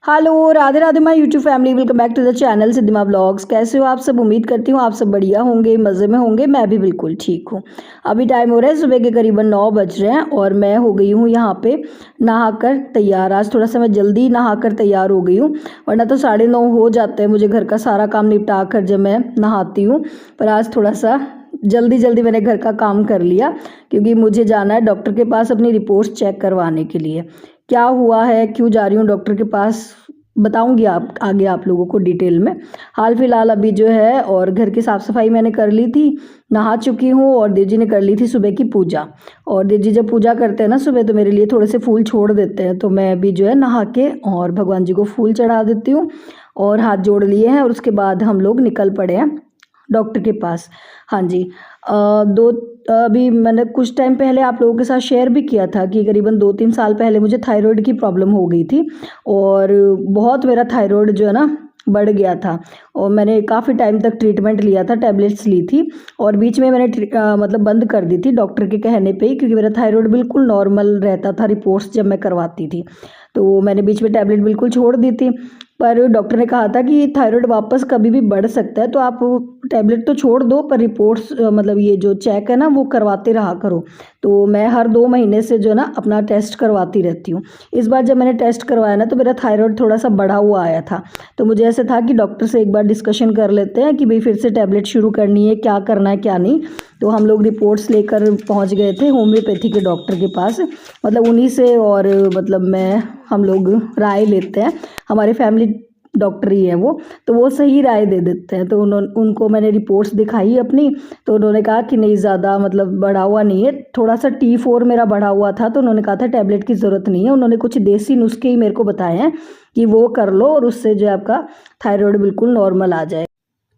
Hello Radhe Radhe my YouTube family, welcome back to the channel Siddhima vlogs. कैसे हो आप सब? उम्मीद करती हूँ आप सब बढ़िया होंगे, मज़े में होंगे। मैं भी बिल्कुल ठीक हूँ। अभी टाइम हो रहा है सुबह के करीबन 9 बज रहे हैं और मैं हो गई हूँ यहाँ पे नहाकर तैयार। आज थोड़ा सा मैं जल्दी नहाकर तैयार हो गई हूँ, वरना तो 9:30 हो जाते हैं मुझे घर का सारा काम निपटा कर जब मैं नहाती हूँ। पर आज थोड़ा सा जल्दी जल्दी मैंने घर का काम कर लिया, क्योंकि मुझे जाना है डॉक्टर के पास अपनी रिपोर्ट्स चेक करवाने के लिए। क्या हुआ है, क्यों जा रही हूँ डॉक्टर के पास, बताऊंगी आप आगे आप लोगों को डिटेल में। हाल फिलहाल अभी जो है और घर की साफ़ सफाई मैंने कर ली थी, नहा चुकी हूँ और देव जी ने कर ली थी सुबह की पूजा। और देव जी जब पूजा करते हैं ना सुबह, तो मेरे लिए थोड़े से फूल छोड़ देते हैं, तो मैं अभी जो है नहा के और भगवान जी को फूल चढ़ा देती हूँ और हाथ जोड़ लिए हैं। और उसके बाद हम लोग निकल पड़े हैं डॉक्टर के पास। हाँ जी। अभी मैंने कुछ टाइम पहले आप लोगों के साथ शेयर भी किया था कि करीबन 2-3 साल पहले मुझे थायराइड की प्रॉब्लम हो गई थी और बहुत मेरा थायराइड जो है ना बढ़ गया था। और मैंने काफ़ी टाइम तक ट्रीटमेंट लिया था, टैबलेट्स ली थी और बीच में मैंने मतलब बंद कर दी थी डॉक्टर के कहने पे ही, क्योंकि मेरा थायराइड बिल्कुल नॉर्मल रहता था रिपोर्ट्स जब मैं करवाती थी। तो मैंने बीच में टैबलेट बिल्कुल छोड़ दी थी। पर डॉक्टर ने कहा था कि थायराइड वापस कभी भी बढ़ सकता है, तो आप टैबलेट तो छोड़ दो पर रिपोर्ट्स मतलब ये जो चेक है ना वो करवाते रहा करो। तो मैं हर 2 महीने से जो है ना अपना टेस्ट करवाती रहती हूँ। इस बार जब मैंने टेस्ट करवाया ना तो मेरा थायराइड थोड़ा सा बढ़ा हुआ आया था। तो मुझे ऐसे था कि डॉक्टर से एक बार डिस्कशन कर लेते हैं कि भाई फिर से टैबलेट शुरू करनी है, क्या करना है क्या नहीं। तो हम लोग रिपोर्ट्स लेकर पहुँच गए थे होम्योपैथी के डॉक्टर के पास, मतलब उन्हीं से। और मतलब हम लोग राय लेते हैं, हमारे फैमिली डॉक्टर ही है वो, तो वो सही राय दे देते हैं। तो उनको मैंने रिपोर्ट्स दिखाई अपनी, तो उन्होंने कहा कि नहीं ज़्यादा मतलब बढ़ा हुआ नहीं है, थोड़ा सा T4 मेरा बढ़ा हुआ था। तो उन्होंने कहा था टैबलेट की ज़रूरत नहीं है। उन्होंने कुछ देसी नुस्खे ही मेरे को बताए हैं कि वो कर लो और उससे जो है आपका थायराइड बिल्कुल नॉर्मल आ जाए।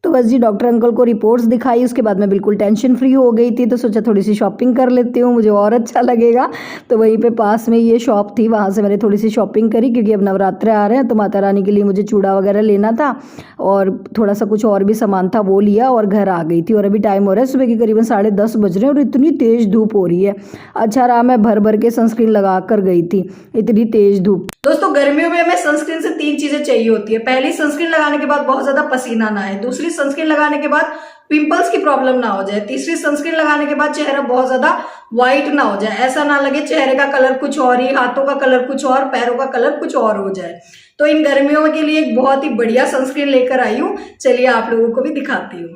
तो बस जी डॉक्टर अंकल को रिपोर्ट्स दिखाई, उसके बाद मैं बिल्कुल टेंशन फ्री हो गई थी। तो सोचा थोड़ी सी शॉपिंग कर लेती हूँ, मुझे और अच्छा लगेगा। तो वहीं पे पास में ये शॉप थी, वहाँ से मैंने थोड़ी सी शॉपिंग करी, क्योंकि अब नवरात्रे आ रहे हैं तो माता रानी के लिए मुझे चूड़ा वगैरह लेना था और थोड़ा सा कुछ और भी सामान था वो लिया और घर आ गई थी। और अभी टाइम हो रहा है सुबह के करीबन 10:30 बज रहे हैं और इतनी तेज़ धूप हो रही है। अच्छा रहा मैं भर भर के सनस्क्रीन लगा कर गई थी, इतनी तेज़ धूप। दोस्तों गर्मियों में हमें सनस्क्रीन से 3 चीजें चाहिए होती है। पहली, सनस्क्रीन लगाने के बाद बहुत ज्यादा पसीना ना आए। दूसरी, सनस्क्रीन लगाने के बाद पिंपल्स की प्रॉब्लम ना हो जाए। तीसरी, सनस्क्रीन लगाने के बाद चेहरा बहुत ज्यादा व्हाइट ना हो जाए, ऐसा ना लगे चेहरे का कलर कुछ और ही, हाथों का कलर कुछ और, पैरों का कलर कुछ और हो जाए। तो इन गर्मियों के लिए एक बहुत ही बढ़िया सनस्क्रीन लेकर आई हूँ, चलिए आप लोगों को भी दिखाती हूँ।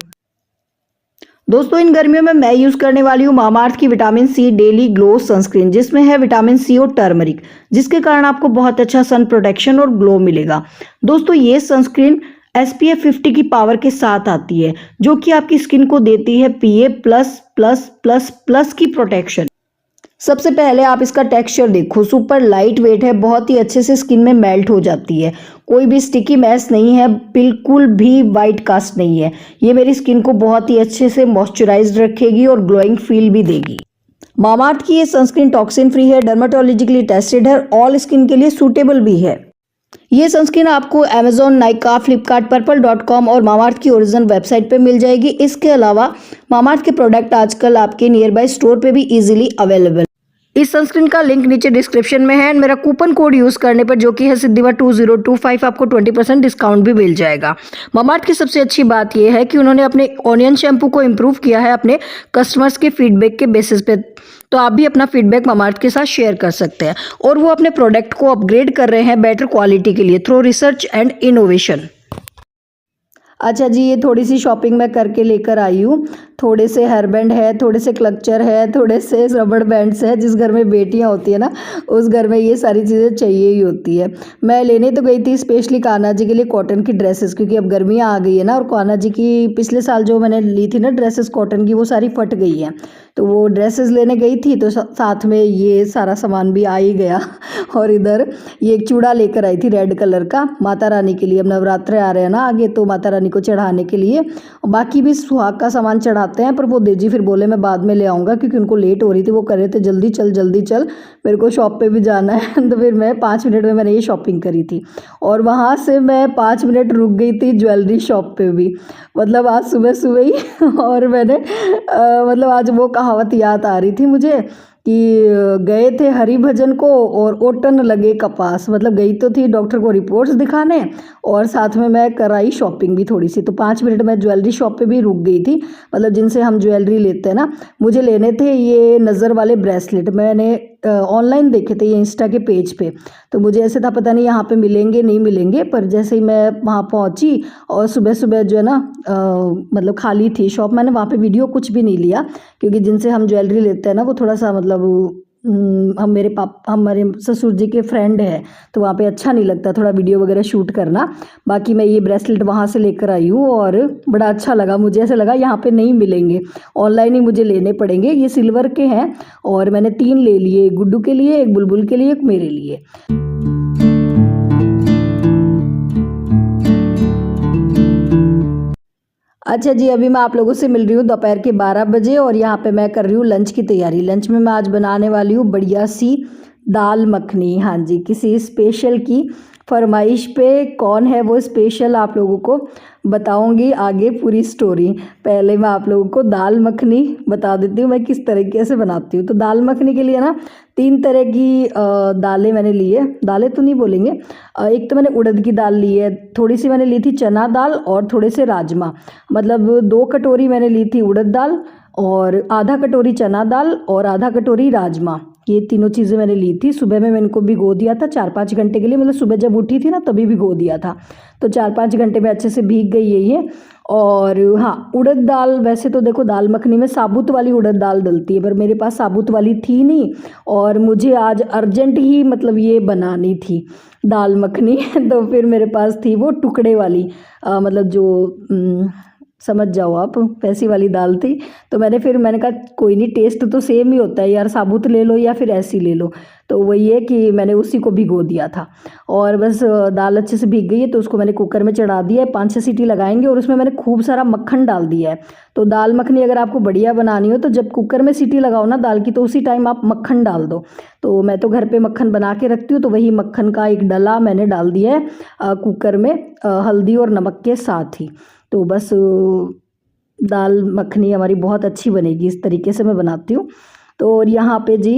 दोस्तों इन गर्मियों में मैं यूज करने वाली हूँ मामाअर्थ की vitamin C daily glow sunscreen, जिसमें है विटामिन सी और टर्मरिक, जिसके कारण आपको बहुत अच्छा सन प्रोटेक्शन और ग्लो मिलेगा। दोस्तों ये सनस्क्रीन SPF 50 की पावर के साथ आती है, जो कि आपकी स्किन को देती है PA++++ की प्रोटेक्शन। सबसे पहले आप इसका टेक्सचर देखो, सुपर लाइट वेट है, बहुत ही अच्छे से स्किन में मेल्ट हो जाती है, कोई भी स्टिकी मैस नहीं है, बिल्कुल भी वाइट कास्ट नहीं है। ये मेरी स्किन को बहुत ही अच्छे से मॉइस्चराइज्ड रखेगी और ग्लोइंग फील भी देगी। मामाअर्थ की ये सनस्क्रीन टॉक्सिन फ्री है, डर्माटोलॉजिकली टेस्टेड है, ऑल स्किन के लिए सूटेबल भी है। ये सनस्क्रीन आपको अमेजोन, नाइका, फ्लिपकार्ट, पर्पल.com और मामाअर्थ की ओरिजिनल वेबसाइट पे मिल जाएगी। इसके अलावा मामाअर्थ के प्रोडक्ट आजकल आपके नियर बाय स्टोर पे भी इजीली अवेलेबल। इस सनस्क्रीन का लिंक नीचे डिस्क्रिप्शन में है। मेरा कूपन कोड यूज करने पर, जो कि है सिद्धिमा 2025, आपको 20% डिस्काउंट भी मिल जाएगा। मामाअर्थ की सबसे अच्छी बात यह है कि उन्होंने अपने ऑनियन शैम्पू को इम्प्रूव किया है अपने कस्टमर्स के फीडबैक के बेसिस पे। तो आप भी अपना फीडबैक मामाअर्थ के साथ शेयर कर सकते हैं। और वो अपने प्रोडक्ट को अपग्रेड कर रहे हैं बेटर क्वालिटी के लिए थ्रू रिसर्च एंड इनोवेशन। अच्छा जी, ये थोड़ी सी शॉपिंग मैं करके लेकर आई हूँ। थोड़े से हेयर बैंड है, थोड़े से क्लचर है, थोड़े से रबड़ बैंड्स है। जिस घर में बेटियाँ होती है ना, उस घर में ये सारी चीज़ें चाहिए ही होती है। मैं लेने तो गई थी स्पेशली कान्हा जी के लिए कॉटन की ड्रेसेस, क्योंकि अब गर्मियाँ आ गई है ना। और कान्हा जी की पिछले साल जो मैंने ली थी ना ड्रेसेस कॉटन की, वो सारी फट गई हैं। तो वो ड्रेसेस लेने गई थी, तो साथ में ये सारा सामान भी आ ही गया। और इधर ये एक चूड़ा लेकर आई थी रेड कलर का माता रानी के लिए। अब नवरात्रे आ रहे हैं ना आगे, तो माता रानी को चढ़ाने के लिए। बाकी भी सुहाग का सामान चढ़ाते हैं, पर वो देजी फिर बोले मैं बाद में ले आऊँगा, क्योंकि उनको लेट हो रही थी। वो कर रहे थे जल्दी चल मेरे को शॉप पे भी जाना है। तो फिर मैं 5 मिनट में मैंने ये शॉपिंग करी थी। और वहाँ से मैं 5 मिनट रुक गई थी ज्वेलरी शॉप पे भी, मतलब आज सुबह सुबह ही। और मैंने मतलब आज वो कहावत याद आ रही थी मुझे कि गए थे हरिभजन को और ओटन लगे कपास, मतलब गई तो थी डॉक्टर को रिपोर्ट्स दिखाने और साथ में मैं कराई शॉपिंग भी थोड़ी सी। तो 5 मिनट मैं ज्वेलरी शॉप पे भी रुक गई थी, मतलब जिनसे हम ज्वेलरी लेते हैं ना। मुझे लेने थे ये नज़र वाले ब्रेसलेट, मैंने ऑनलाइन देखे थे ये इंस्टा के पेज पे। तो मुझे ऐसे था पता नहीं यहाँ पे मिलेंगे नहीं मिलेंगे, पर जैसे ही मैं वहाँ पहुँची और सुबह सुबह जो है ना मतलब खाली थी शॉप, मैंने वहाँ पे वीडियो कुछ भी नहीं लिया, क्योंकि जिनसे हम ज्वेलरी लेते हैं ना वो थोड़ा सा मतलब हमारे ससुर जी के फ्रेंड है, तो वहाँ पे अच्छा नहीं लगता थोड़ा वीडियो वगैरह शूट करना। बाकी मैं ये ब्रेसलेट वहाँ से लेकर आई हूँ और बड़ा अच्छा लगा, मुझे ऐसा लगा यहाँ पे नहीं मिलेंगे, ऑनलाइन ही मुझे लेने पड़ेंगे। ये सिल्वर के हैं और मैंने 3 ले लिए, एक गुड्डू के लिए, एक बुलबुल के लिए, एक मेरे लिए। अच्छा जी, अभी मैं आप लोगों से मिल रही हूँ दोपहर के 12 बजे और यहाँ पे मैं कर रही हूँ लंच की तैयारी। लंच में मैं आज बनाने वाली हूँ बढ़िया सी दाल मखनी। हाँ जी, किसी स्पेशल की फरमाइश पे। कौन है वो स्पेशल आप लोगों को बताऊंगी आगे पूरी स्टोरी। पहले मैं आप लोगों को दाल मखनी बता देती हूँ मैं किस तरीके से बनाती हूँ। तो दाल मखनी के लिए ना 3 तरह की दालें मैंने ली है, दालें तो नहीं बोलेंगे। एक तो मैंने उड़द की दाल ली है, थोड़ी सी मैंने ली थी चना दाल और थोड़े से राजमा, मतलब 2 कटोरी मैंने ली थी उड़द दाल और आधा कटोरी चना दाल और आधा कटोरी राजमा। ये तीनों चीज़ें मैंने ली थी। सुबह में मैंने इनको भिगो दिया था 4-5 घंटे के लिए, मतलब सुबह जब उठी थी ना तभी भिगो दिया था, तो 4-5 घंटे में अच्छे से भीग गई है ये। और हाँ, उड़द दाल वैसे तो देखो दाल मखनी में साबुत वाली उड़द दाल डलती है, पर मेरे पास साबुत वाली थी नहीं और मुझे आज अर्जेंट ही मतलब ये बनानी थी दाल मखनी तो फिर मेरे पास थी वो टुकड़े वाली मतलब जो समझ जाओ आप, वैसी वाली दाल थी। तो मैंने कहा कोई नहीं, टेस्ट तो सेम ही होता है यार, साबुत ले लो या फिर ऐसी ले लो। तो वही है कि मैंने उसी को भिगो दिया था और बस दाल अच्छे से भीग गई है तो उसको मैंने कुकर में चढ़ा दिया है। 5-6 सीटी लगाएंगे और उसमें मैंने खूब सारा मक्खन डाल दिया है। तो दाल मखनी अगर आपको बढ़िया बनानी हो तो जब कुकर में सीटी लगाओ ना दाल की, तो उसी टाइम आप मक्खन डाल दो। तो मैं तो घर पे मक्खन बना के रखती हूँ, तो वही मक्खन का एक डला मैंने डाल दिया है कुकर में हल्दी और नमक के साथ ही। तो बस दाल मखनी हमारी बहुत अच्छी बनेगी, इस तरीके से मैं बनाती हूँ। तो और यहाँ पे जी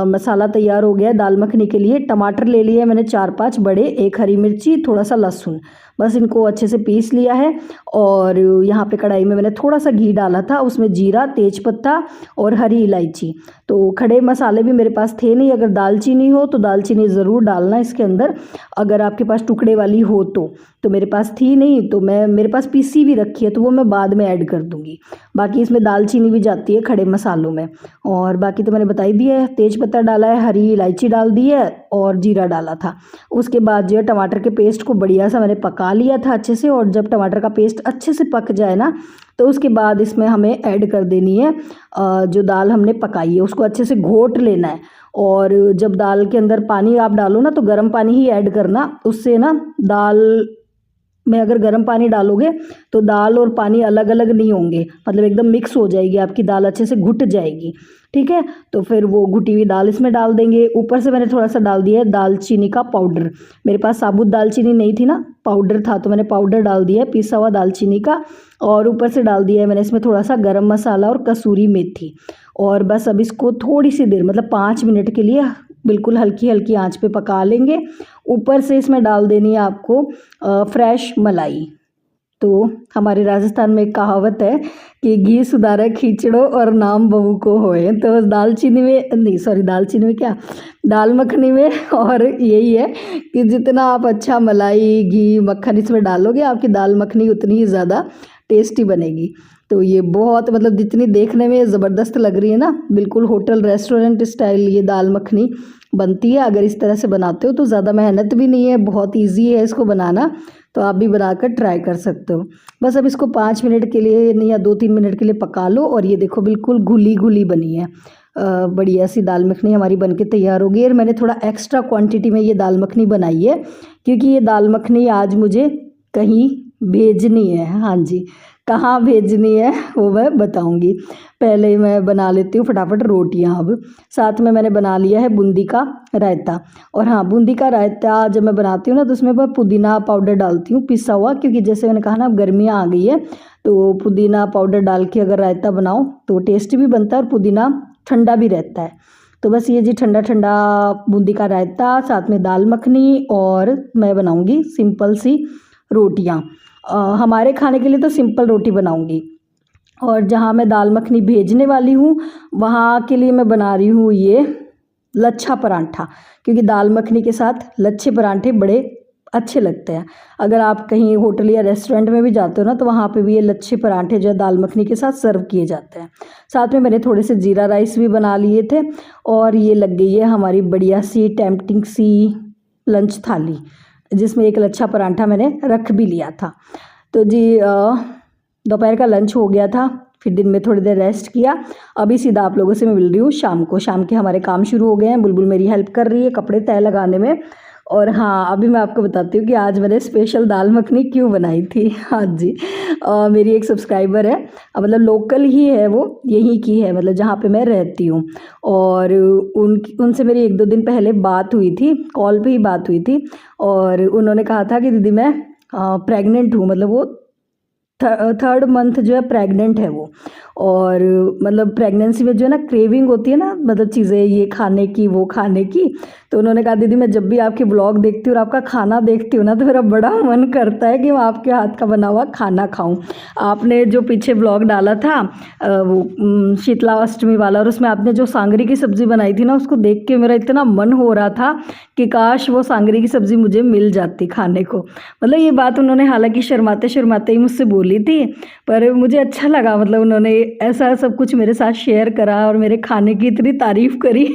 मसाला तैयार हो गया है दाल मखनी के लिए। टमाटर ले लिए मैंने 4-5 बड़े, एक हरी मिर्ची, थोड़ा सा लहसुन, बस इनको अच्छे से पीस लिया है। और यहाँ पे कढ़ाई में मैंने थोड़ा सा घी डाला था, उसमें जीरा, तेज पत्ता और हरी इलायची। तो खड़े मसाले भी मेरे पास थे नहीं, अगर दालचीनी हो तो दालचीनी ज़रूर डालना इसके अंदर, अगर आपके पास टुकड़े वाली हो तो मेरे पास थी नहीं, तो मेरे पास पीसी भी रखी है तो वो मैं बाद में ऐड कर दूँगी। बाकी इसमें दालचीनी भी जाती है खड़े मसालों में। और बाकी तो मैंने बता ही दिया है, तेज पत्ता डाला है, हरी इलायची डाल दी है और जीरा डाला था। उसके बाद जो है टमाटर के पेस्ट को बढ़िया सा मैंने पका लिया था अच्छे से। और जब टमाटर का पेस्ट अच्छे से पक जाए ना, तो उसके बाद इसमें हमें ऐड कर देनी है जो दाल हमने पकाई है, उसको अच्छे से घोट लेना है। और जब दाल के अंदर पानी आप डालो ना तो गर्म पानी ही ऐड करना, उससे ना दाल में अगर गर्म पानी डालोगे तो दाल और पानी अलग अलग नहीं होंगे, मतलब एकदम मिक्स हो जाएगी आपकी दाल, अच्छे से घुट जाएगी। ठीक है, तो फिर वो घुटी हुई दाल इसमें डाल देंगे। ऊपर से मैंने थोड़ा सा डाल दिया है दालचीनी का पाउडर, मेरे पास साबुत दालचीनी नहीं थी ना, पाउडर था, तो मैंने पाउडर डाल दिया है पिसा हुआ दालचीनी का। और ऊपर से डाल दिया है मैंने इसमें थोड़ा सा गरम मसाला और कसूरी मेथी। और बस अब इसको थोड़ी सी देर मतलब 5 मिनट के लिए बिल्कुल हल्की हल्की आंच पे पका लेंगे। ऊपर से इसमें डाल देनी है आपको फ्रेश मलाई। तो हमारे राजस्थान में एक कहावत है कि घी सुधारे खींचड़ो और नाम बहू को होए। तो दालचीनी में नहीं, सॉरी दालचीनी में क्या, दाल मखनी में और यही है कि जितना आप अच्छा मलाई घी मक्खन इसमें डालोगे आपकी दाल मखनी उतनी ही ज़्यादा टेस्टी बनेगी। तो ये बहुत मतलब जितनी देखने में ज़बरदस्त लग रही है ना, बिल्कुल होटल रेस्टोरेंट स्टाइल ये दाल मखनी बनती है। अगर इस तरह से बनाते हो तो ज़्यादा मेहनत भी नहीं है, बहुत इजी है इसको बनाना, तो आप भी बनाकर ट्राई कर सकते हो। बस अब इसको 5 मिनट के लिए नहीं या 2-3 मिनट के लिए पका लो। और ये देखो बिल्कुल घुली घुली बनी है, बढ़िया सी दाल मखनी हमारी बनके तैयार हो गई। और मैंने थोड़ा एक्स्ट्रा क्वांटिटी में ये दाल मखनी बनाई है क्योंकि ये दाल मखनी आज मुझे कहीं भेजनी है। हाँ जी, कहाँ भेजनी है वो मैं बताऊंगी। पहले मैं बना लेती हूँ फटाफट रोटियाँ। अब साथ में मैंने बना लिया है बूंदी का रायता। और हाँ, बूंदी का रायता जब मैं बनाती हूँ ना तो उसमें मैं पुदीना पाउडर डालती हूँ पिसा हुआ, क्योंकि जैसे मैंने कहा ना अब गर्मियाँ आ गई है तो पुदीना पाउडर डाल के अगर रायता बनाओ तो टेस्टी भी बनता है और पुदीना ठंडा भी रहता है। तो बस ये जी ठंडा ठंडा बूंदी का रायता, साथ में दाल मखनी, और मैं बनाऊँगी सिंपल सी रोटियाँ। हमारे खाने के लिए तो सिंपल रोटी बनाऊँगी, और जहाँ मैं दाल मखनी भेजने वाली हूँ वहाँ के लिए मैं बना रही हूँ ये लच्छा परांठा, क्योंकि दाल मखनी के साथ लच्छे परांठे बड़े अच्छे लगते हैं। अगर आप कहीं होटल या रेस्टोरेंट में भी जाते हो ना, तो वहाँ पे भी ये लच्छे परांठे जो है दाल मखनी के साथ सर्व किए जाते हैं। साथ में मैंने थोड़े से जीरा राइस भी बना लिए थे, और ये लग गई है हमारी बढ़िया सी टेम्पटिंग सी लंच थाली, जिसमें एक लच्छा परांठा मैंने रख भी लिया था। तो जी दोपहर का लंच हो गया था, फिर दिन में थोड़ी देर रेस्ट किया। अभी सीधा आप लोगों से मैं मिल रही हूँ शाम को। शाम के हमारे काम शुरू हो गए हैं, बुलबुल मेरी हेल्प कर रही है कपड़े तय लगाने में। और हाँ, अभी मैं आपको बताती हूँ कि आज मैंने स्पेशल दाल मखनी क्यों बनाई थी। हाँ जी, मेरी एक सब्सक्राइबर है, मतलब लोकल ही है वो, यहीं की है, मतलब जहाँ पे मैं रहती हूँ। और उनसे मेरी 1-2 दिन पहले बात हुई थी, कॉल पे ही बात हुई थी, और उन्होंने कहा था कि दीदी मैं प्रेग्नेंट हूँ, मतलब वो थर्ड मंथ जो है प्रेग्नेंट है वो। और मतलब प्रेगनेंसी में जो है ना क्रेविंग होती है ना, मतलब चीज़ें ये खाने की वो खाने की। तो उन्होंने कहा दीदी मैं जब भी आपके ब्लॉग देखती हूँ और आपका खाना देखती हूँ ना, तो मेरा बड़ा मन करता है कि मैं आपके हाथ का बना हुआ खाना खाऊं। आपने जो पीछे ब्लॉग डाला था वो शीतला अष्टमी वाला, और उसमें आपने जो सांगरी की सब्ज़ी बनाई थी ना, उसको देख के मेरा इतना मन हो रहा था कि काश वो सांगरी की सब्ज़ी मुझे मिल जाती खाने को। मतलब ये बात उन्होंने हालांकि शर्माते शर्माते ही मुझसे बोली थी, पर मुझे अच्छा लगा, मतलब उन्होंने ऐसा सब कुछ मेरे साथ शेयर करा और मेरे खाने की इतनी तारीफ़ करी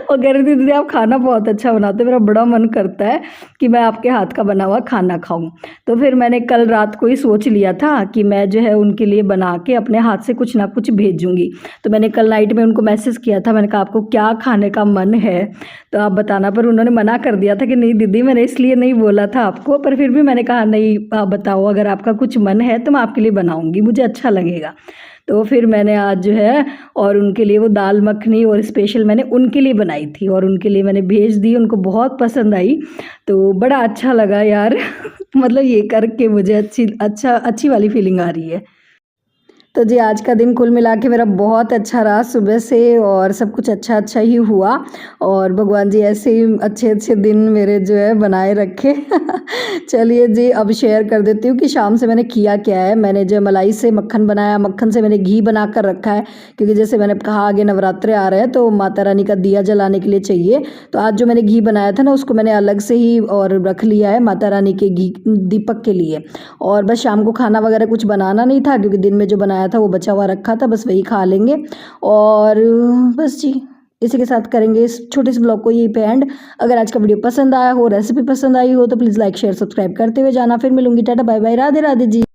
और कह रही थी दीदी आप खाना बहुत अच्छा बनाते, मेरा बड़ा मन करता है कि मैं आपके हाथ का बना हुआ खाना खाऊं। तो फिर मैंने कल रात को ही सोच लिया था कि मैं जो है उनके लिए बना के अपने हाथ से कुछ ना कुछ भेजूंगी। तो मैंने कल नाइट में उनको मैसेज किया था, मैंने कहा आपको क्या खाने का मन है तो आप बताना, पर उन्होंने मना कर दिया था कि नहीं दीदी, मैंने इसलिए नहीं बोला था आपको, पर फिर भी मैंने कहा नहीं आप बताओ, अगर आपका कुछ मन है तो मैं आपके लिए बनाऊंगी, मुझे अच्छा लगेगा। तो फिर मैंने आज जो है और उनके लिए वो दाल मखनी और स्पेशल मैंने उनके लिए बनाई थी, और उनके लिए मैंने भेज दी, उनको बहुत पसंद आई। तो बड़ा अच्छा लगा यार मतलब ये करके मुझे अच्छी वाली फीलिंग आ रही है। तो जी आज का दिन कुल मिला के मेरा बहुत अच्छा रहा सुबह से, और सब कुछ अच्छा अच्छा ही हुआ, और भगवान जी ऐसे ही अच्छे अच्छे दिन मेरे जो है बनाए रखे चलिए जी अब शेयर कर देती हूँ कि शाम से मैंने किया क्या है। मैंने जो मलाई से मक्खन बनाया, मक्खन से मैंने घी बना कर रखा है, क्योंकि जैसे मैंने कहा आगे नवरात्रे आ रहे हैं तो माता रानी का दिया जलाने के लिए चाहिए। तो आज जो मैंने घी बनाया था ना, उसको मैंने अलग से ही और रख लिया है माता रानी के घी दीपक के लिए। और बस शाम को खाना वगैरह कुछ बनाना नहीं था, क्योंकि दिन में जो बनाया था वो बचा हुआ रखा था, बस वही खा लेंगे। और बस जी इसी के साथ करेंगे इस छोटे से ब्लॉग को यहीं पे एंड। अगर आज का वीडियो पसंद आया हो, रेसिपी पसंद आई हो, तो प्लीज़ लाइक शेयर सब्सक्राइब करते हुए जाना। फिर मिलूंगी, tata bye bye, Radhe Radhe जी।